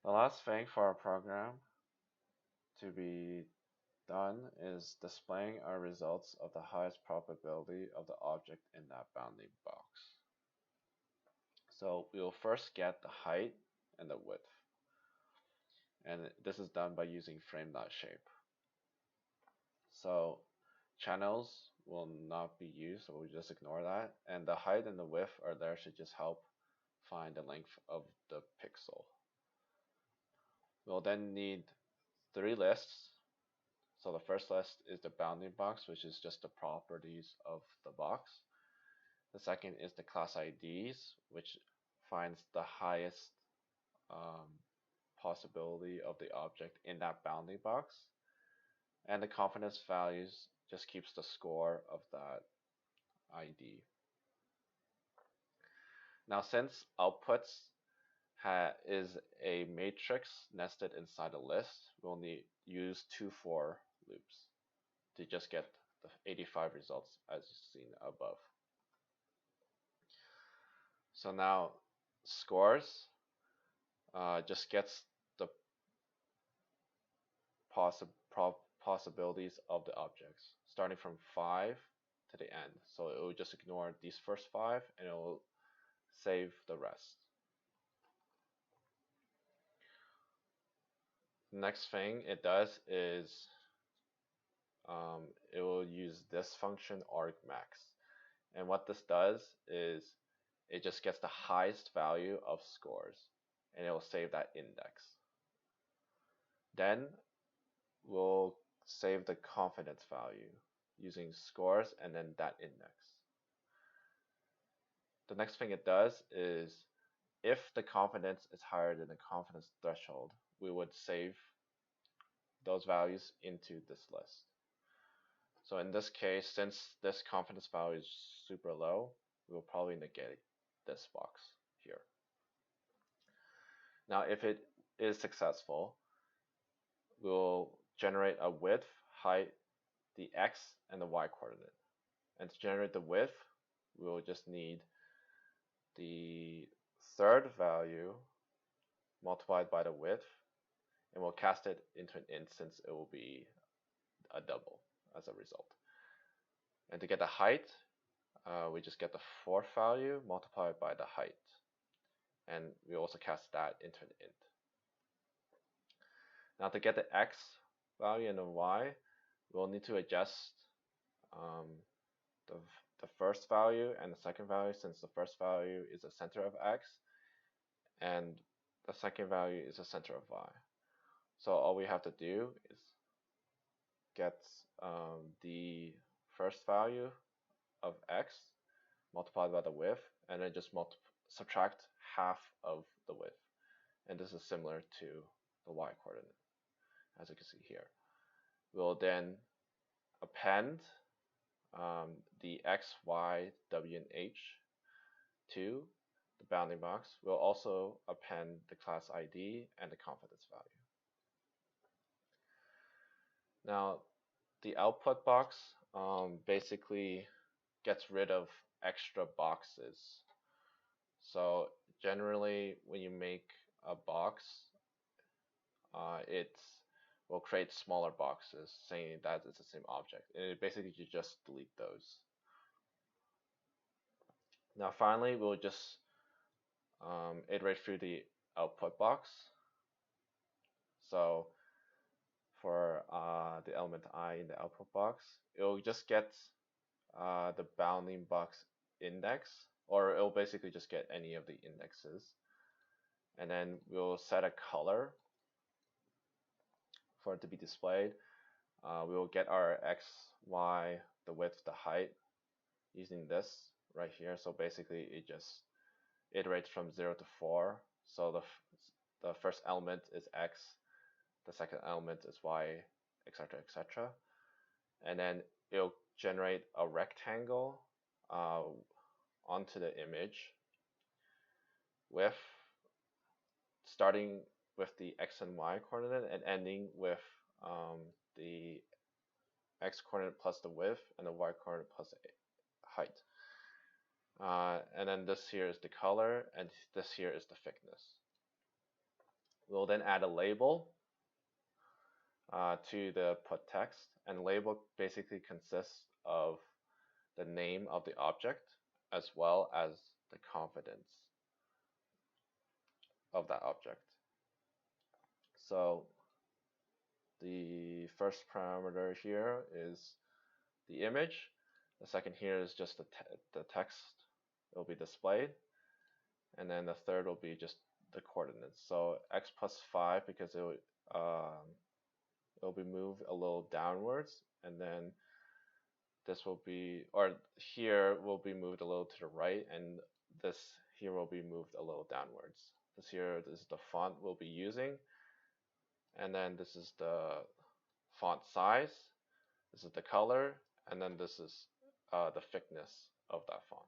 The last thing for our program to be done is displaying our results of the highest probability of the object in that bounding box. So we will first get the height and the width. And this is done by using frame.shape. So channels will not be used, so we'll just ignore that. And the height and the width are there to just help find the length of the pixel. We'll then need 3 lists. So the first list is the bounding box, which is just the properties of the box. The second is the class IDs, which finds the highest possibility of the object in that bounding box. And the confidence values just keeps the score of that ID. Now, since outputs is a matrix nested inside a list, we'll need use 2 for loops to just get the 85 results as seen above. So now scores just gets the possibilities of the objects, starting from 5 to the end. So it will just ignore these first 5 and it will save the rest. The next thing it does is it will use this function argmax. And what this does is it just gets the highest value of scores and it will save that index. Then we'll save the confidence value using scores and then that index. The next thing it does is if the confidence is higher than the confidence threshold, we would save those values into this list. So in this case, since this confidence value is super low, we will probably negate this box here. Now, if it is successful, we'll generate a width, height, the x, and the y coordinate. And to generate the width, we'll just need the third value multiplied by the width, and we'll cast it into an int since it will be a double as a result. And to get the height, we just get the fourth value multiplied by the height. And we also cast that into an int. Now to get the x value and the y, we'll need to adjust the first value and the second value, since the first value is the center of x and the second value is the center of y. So all we have to do is get the first value of x multiplied by the width and then just subtract half of the width. And this is similar to the y coordinate, as you can see here. We'll then append the x, y, w, and h to the bounding box. We'll also append the class ID and the confidence value. Now, the output box basically gets rid of extra boxes. So generally, when you make a box, it will create smaller boxes saying that it's the same object. And basically, you just delete those. Now, finally, we'll just iterate through the output box. So for the element I in the output box, it will just get the bounding box index, or it will basically just get any of the indexes. And then we'll set a color for it to be displayed. We will get our x, y, the width, the height using this right here. So basically it just iterates from 0 to 4. So the first element is x, the second element is y, etc., etc. And then it'll generate a rectangle onto the image with starting with the x and y coordinate and ending with the x coordinate plus the width and the y coordinate plus the height. And then this here is the color and this here is the thickness. We'll then add a label to the put text, and label basically consists of the name of the object as well as the confidence of that object. So the first parameter here is the image. The second here is just the text will be displayed. And then the third will be just the coordinates. So x plus 5 because it'll be moved a little downwards, and then this will be, or here will be moved a little to the right, and this here will be moved a little downwards. This is the font we'll be using, and then this is the font size, this is the color, and then this is the thickness of that font.